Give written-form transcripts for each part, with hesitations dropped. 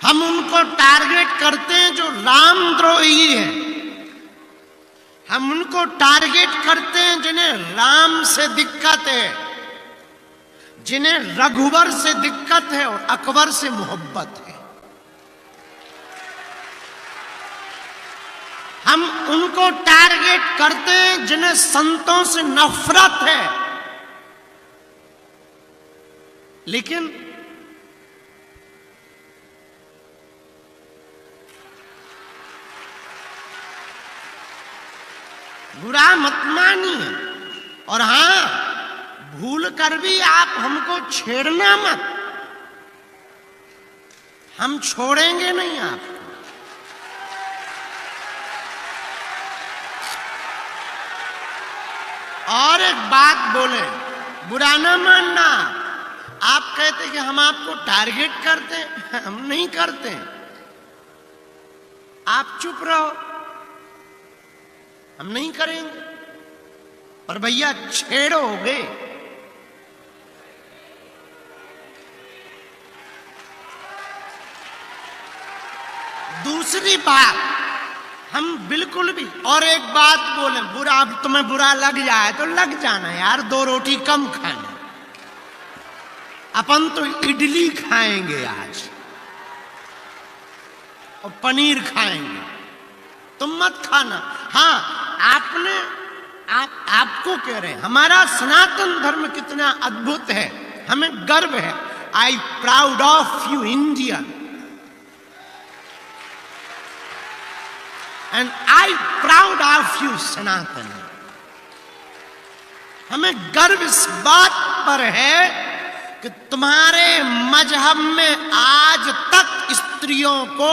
हम उनको टारगेट करते हैं जो रामद्रोही है। हम उनको टारगेट करते हैं जिन्हें राम से दिक्कत है, जिन्हें रघुवर से दिक्कत है और अकबर से मोहब्बत है। हम उनको टारगेट करते हैं जिन्हें संतों से नफरत है। लेकिन बुरा मत मानिए, और हां, भूल कर भी आप हमको छेड़ना मत, हम छोड़ेंगे नहीं आपको। और एक बात बोले, बुरा ना मानना। आप कहते कि हम आपको टारगेट करते हैं, हम नहीं करते। आप चुप रहो, हम नहीं करेंगे। और भैया छेड़ोगे दूसरी बात, हम बिल्कुल भी। और एक बात बोले, बुरा, अब तुम्हें बुरा लग जाए तो लग जाना यार, 2 रोटी कम खाना। अपन तो इडली खाएंगे आज और पनीर खाएंगे, तुम मत खाना। हाँ, आपको कह रहे हैं हमारा सनातन धर्म कितना अद्भुत है, हमें गर्व है। I proud of you Indian and I proud of you Sanatan. हमें गर्व इस बात पर है कि तुम्हारे मजहब में आज तक स्त्रियों को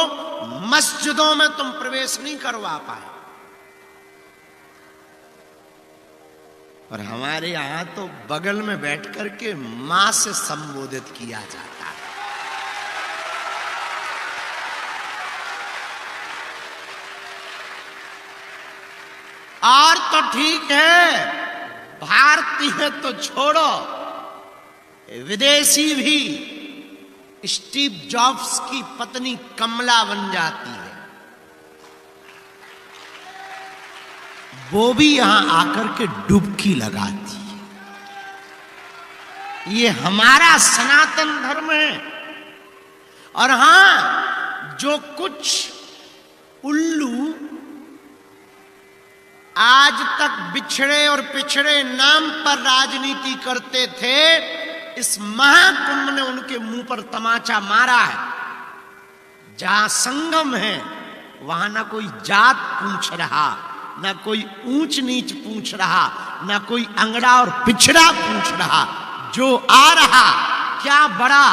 मस्जिदों में तुम प्रवेश नहीं करवा पाए, और हमारे यहां तो बगल में बैठ करके मां से संबोधित किया जाता है। और तो ठीक है, भारतीय तो छोड़ो, विदेशी भी स्टीव जॉब्स की पत्नी कमला बन जाती है, वो भी यहां आकर के डुबकी लगाती है। ये हमारा सनातन धर्म है। और हां, जो कुछ उल्लू आज तक बिछड़े और पिछड़े नाम पर राजनीति करते थे, इस महाकुंभ ने उनके मुंह पर तमाचा मारा है। जहां संगम है वहां ना कोई जात पूछ रहा, ना कोई ऊंच नीच पूछ रहा, ना कोई अंगड़ा और पिछड़ा पूछ रहा। जो आ रहा, क्या बड़ा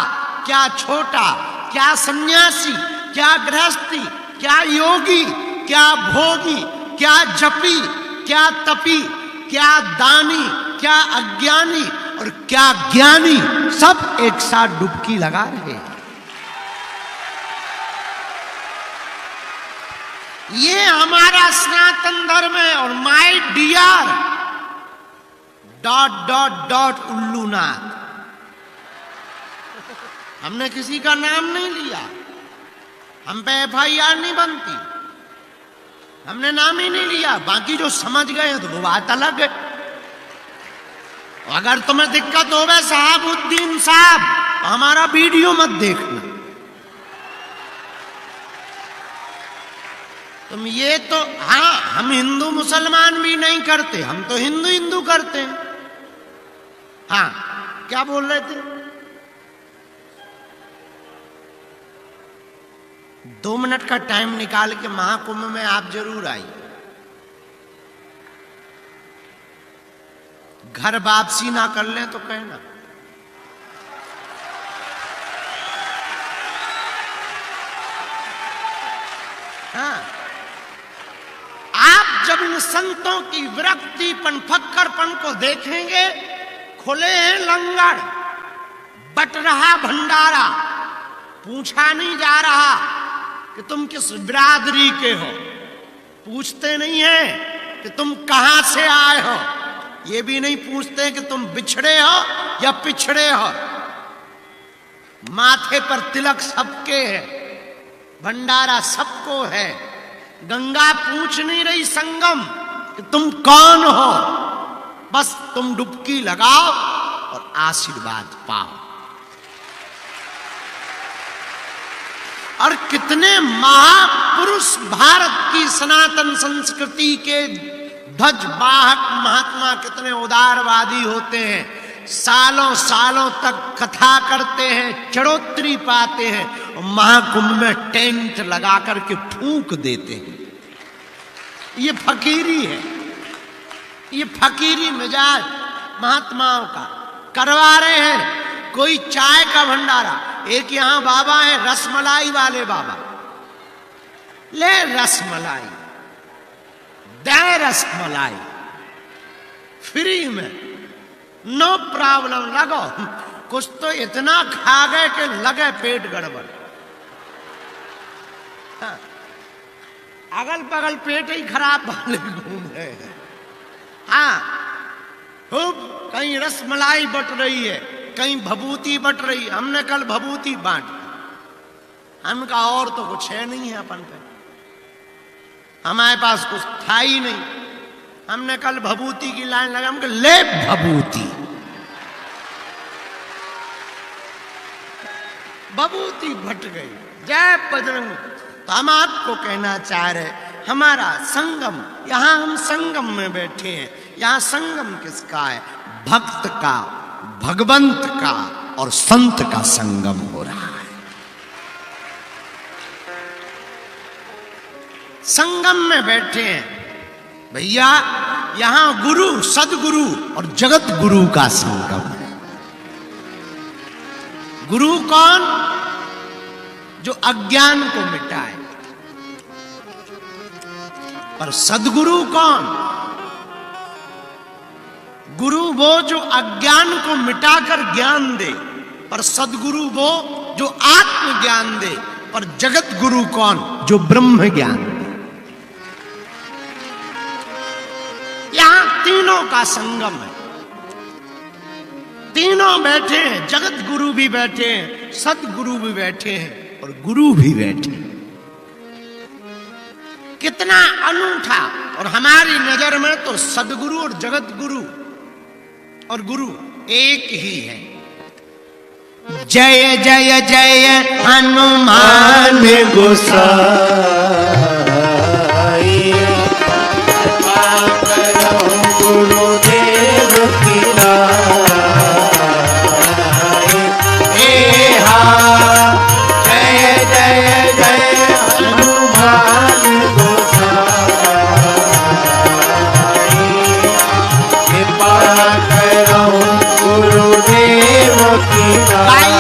क्या छोटा, क्या सन्यासी क्या गृहस्थी, क्या योगी क्या भोगी, क्या जपी क्या तपी, क्या दानी क्या अज्ञानी और क्या ज्ञानी, सब एक साथ डुबकी लगा रहे हैं। ये हमारा सनातन धर्म है। और my dear dot dot dot उल्लूनाथ, हमने किसी का नाम नहीं लिया, हम पे FIR नहीं बनती, हमने नाम ही नहीं लिया। बाकी जो समझ गए तो वो बात अलग है। अगर तुम्हें दिक्कत होवे शहाबुद्दीन साहब, तो हमारा वीडियो मत देखना। तुम ये तो, हाँ, हम हिंदू मुसलमान भी नहीं करते, हम तो हिंदू हिंदू करते हैं। हाँ, क्या बोल रहे थे? 2 मिनट का टाइम निकाल के महाकुंभ में आप जरूर आइए। घर वापसी ना कर लें तो कहना। हाँ, आप जब इन संतों की विरक्तिपन फक्करपन को देखेंगे, खुले हैं लंगर, बट रहा भंडारा, पूछा नहीं जा रहा कि तुम किस बिरादरी के हो, पूछते नहीं है कि तुम कहां से आए हो, ये भी नहीं पूछते कि तुम बिछड़े हो या पिछड़े हो। माथे पर तिलक सबके है, भंडारा सबको है। गंगा पूछ नहीं रही संगम कि तुम कौन हो, बस तुम डुबकी लगाओ और आशीर्वाद पाओ। और कितने महापुरुष भारत की सनातन संस्कृति के ध्वजवाहक महात्मा कितने उदारवादी होते हैं, सालों सालों तक कथा करते हैं, चढ़ोतरी पाते हैं और महाकुंभ में टेंट लगा करके फूंक देते हैं। ये फकीरी है, ये फकीरी मिजाज महात्माओं का करवा रहे हैं। कोई चाय का भंडारा, एक यहां बाबा है रसमलाई वाले बाबा, ले रसमलाई, दे रसमलाई फ्री में, नो प्रॉब्लम, लगो। कुछ तो इतना खा गए कि लगे पेट गड़बड़। हाँ, अगल बगल पेट ही खराब वाले घूम रहे हैं। हाँ, खूब कहीं रसमलाई बट रही है, कहीं भभूति बट रही है। हमने कल भभूति बांट, हमका और तो कुछ है नहीं है अपन पे, हमारे पास कुछ था ही नहीं। हमने कल भभूति की लाइन लगा, हमको ले भभूति, भभूति बट गई। जय बजरंग। तो हम आपको कहना चाह रहे, हमारा संगम, यहां हम संगम में बैठे हैं। यहां संगम किसका है? भक्त का, भगवंत का और संत का संगम हो रहा है। संगम में बैठे हैं भैया, यहां गुरु, सदगुरु और जगत गुरु का संगम है। गुरु कौन? जो अज्ञान को मिटाए। पर सदगुरु कौन? गुरु वो जो अज्ञान को मिटाकर ज्ञान दे, पर सदगुरु वो जो आत्म ज्ञान दे। और जगत गुरु कौन? जो ब्रह्म ज्ञान दे। यहां तीनों का संगम है, तीनों बैठे हैं। जगत गुरु भी बैठे हैं, सदगुरु भी बैठे हैं और गुरु भी बैठे हैं। कितना अनूठा। और हमारी नजर में तो सदगुरु और जगत गुरु और गुरु एक ही है। जय जय जय हनुमान गोसाई, गुरुदेव की नाई। जय जय जय हनुमान गुरुदेव की नाई।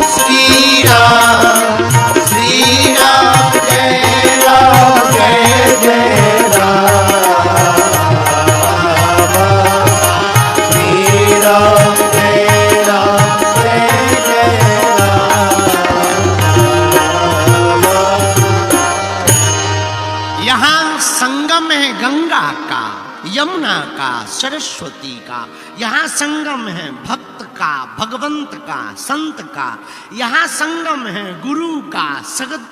श्री राम श्री राम जय राम जय जय राम। श्री राम जय राम जय जय राम। यहां संगम है गंगा का, यमुना का, सरस्वती का। यहां संगम है भक्त का, भगवंत का, संत का। यहां संगम है गुरु का,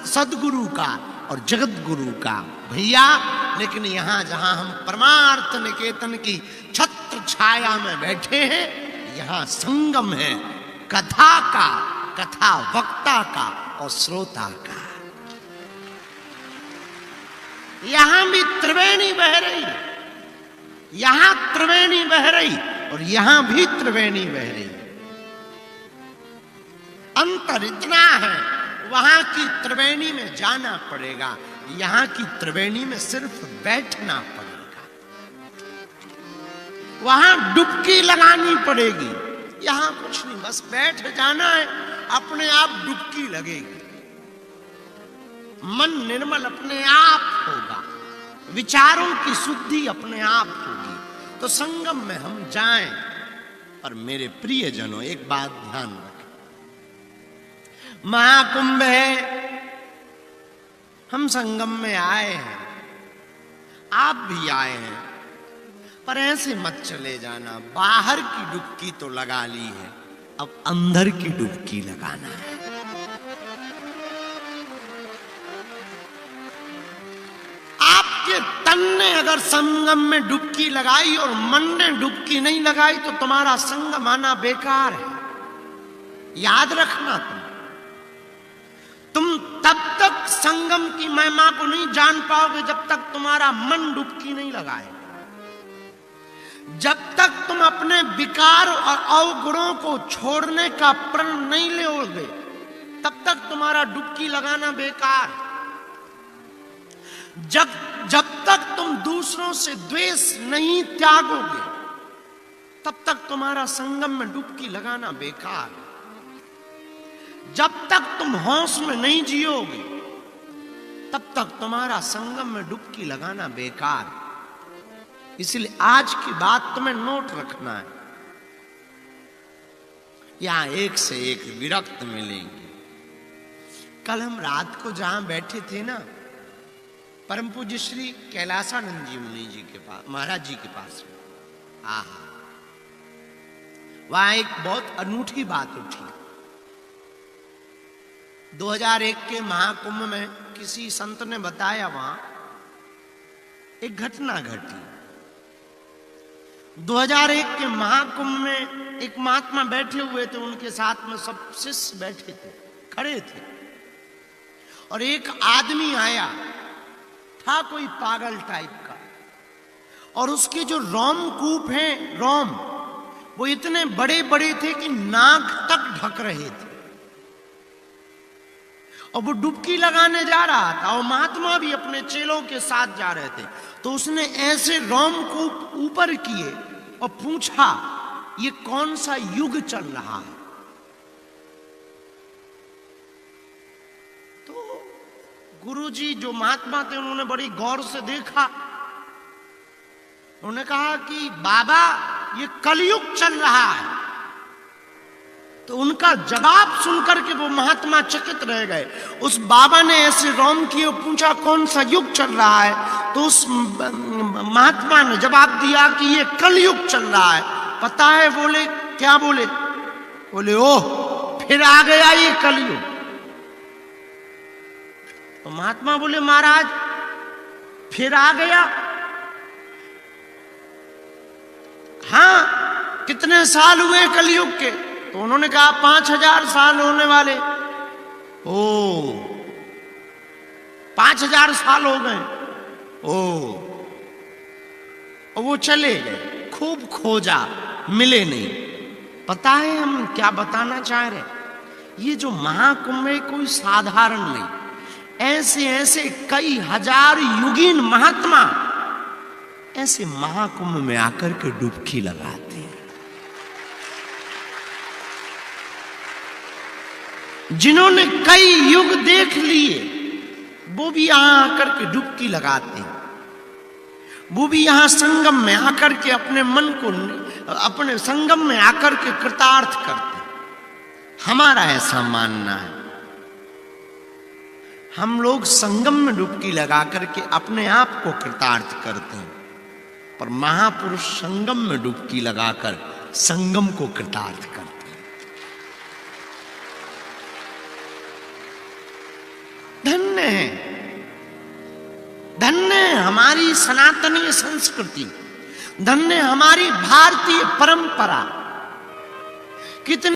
सदगुरु का और जगत गुरु का। भैया, लेकिन यहां जहां हम परमार्थ निकेतन की छत्र छाया में बैठे हैं, यहां संगम है कथा का, कथा वक्ता का और श्रोता का। यहां भी त्रिवेणी बह रही है, यहां त्रिवेणी बह रही और यहां भी त्रिवेणी बह रही। अंतर इतना है, वहां की त्रिवेणी में जाना पड़ेगा, यहां की त्रिवेणी में सिर्फ बैठना पड़ेगा। वहां डुबकी लगानी पड़ेगी, यहां कुछ नहीं, बस बैठ जाना है, अपने आप डुबकी लगेगी। मन निर्मल अपने आप होगा, विचारों की शुद्धि अपने आप होगी। तो संगम में हम जाएं। और मेरे प्रियजनों, एक बात ध्यान रखें, महाकुंभ है, हम संगम में आए हैं, आप भी आए हैं, पर ऐसे मत चले जाना। बाहर की डुबकी तो लगा ली है, अब अंदर की डुबकी लगाना है। तन ने अगर संगम में डुबकी लगाई और मन ने डुबकी नहीं लगाई तो तुम्हारा संगम आना बेकार है। याद रखना, तुम तब तक संगम की महिमा को नहीं जान पाओगे जब तक तुम्हारा मन डुबकी नहीं लगाए। जब तक तुम अपने विकार और अवगुणों को छोड़ने का प्रण नहीं लोगे तब तक तुम्हारा डुबकी लगाना बेकार। जब तक तुम दूसरों से द्वेष नहीं त्यागोगे तब तक तुम्हारा संगम में डुबकी लगाना बेकार। जब तक तुम होश में नहीं जियोगे तब तक तुम्हारा संगम में डुबकी लगाना बेकार। इसलिए आज की बात तुम्हें नोट रखना है। यहां एक से एक विरक्त मिलेंगे। कल हम रात को जहां बैठे थे ना, परम पूज्य श्री कैलासानंद जी मुनि जी के पास, महाराज जी के पास में, वहां एक बहुत अनूठी बात उठी। 2001 के महाकुंभ में किसी संत ने बताया, वहां एक घटना घटी। 2001 के महाकुंभ में एक महात्मा बैठे हुए थे, उनके साथ में सब शिष्य बैठे थे, खड़े थे, और एक आदमी आया था, कोई पागल टाइप का, और उसके जो रोमकूप हैं, रोम, वो इतने बड़े बड़े थे कि नाक तक ढक रहे थे, और वो डुबकी लगाने जा रहा था, और महात्मा भी अपने चेलों के साथ जा रहे थे। तो उसने ऐसे रोमकूप ऊपर किए और पूछा, ये कौन सा युग चल रहा है? तो गुरुजी जो महात्मा थे उन्होंने बड़ी गौर से देखा। उन्होंने कहा कि बाबा ये कलयुग चल रहा है। तो उनका जवाब सुनकर के वो महात्मा चकित रह गए। उस बाबा ने ऐसे रोम किए और पूछा कौन सा युग चल रहा है? तो उस महात्मा ने जवाब दिया कि ये कलयुग चल रहा है। पता है बोले क्या? बोले ओह, फिर आ गया ये कलयुग। तो महात्मा बोले महाराज फिर आ गया? हाँ, कितने साल हुए कलयुग के? तो उन्होंने कहा 5000 साल होने वाले। ओ, 5000 साल हो गए। ओ, और वो चले गए, खूब खोजा, मिले नहीं। पता है हम क्या बताना चाह रहे? ये जो महाकुंभ है कोई साधारण नहीं, ऐसे ऐसे कई हजार युगीन महात्मा ऐसे महाकुंभ में आकर के डुबकी लगाते हैं। जिन्होंने कई युग देख लिए वो भी यहां आकर के डुबकी लगाते हैं। वो भी यहां संगम में आकर के अपने मन को, अपने संगम में आकर के कृतार्थ करते हैं। हमारा ऐसा मानना है। हम लोग संगम में डुबकी लगा करके अपने आप को कृतार्थ करते हैं, पर महापुरुष संगम में डुबकी लगाकर संगम को कृतार्थ करते हैं। धन्य है, धन्य हमारी सनातनी संस्कृति, धन्य हमारी भारतीय परंपरा। कितने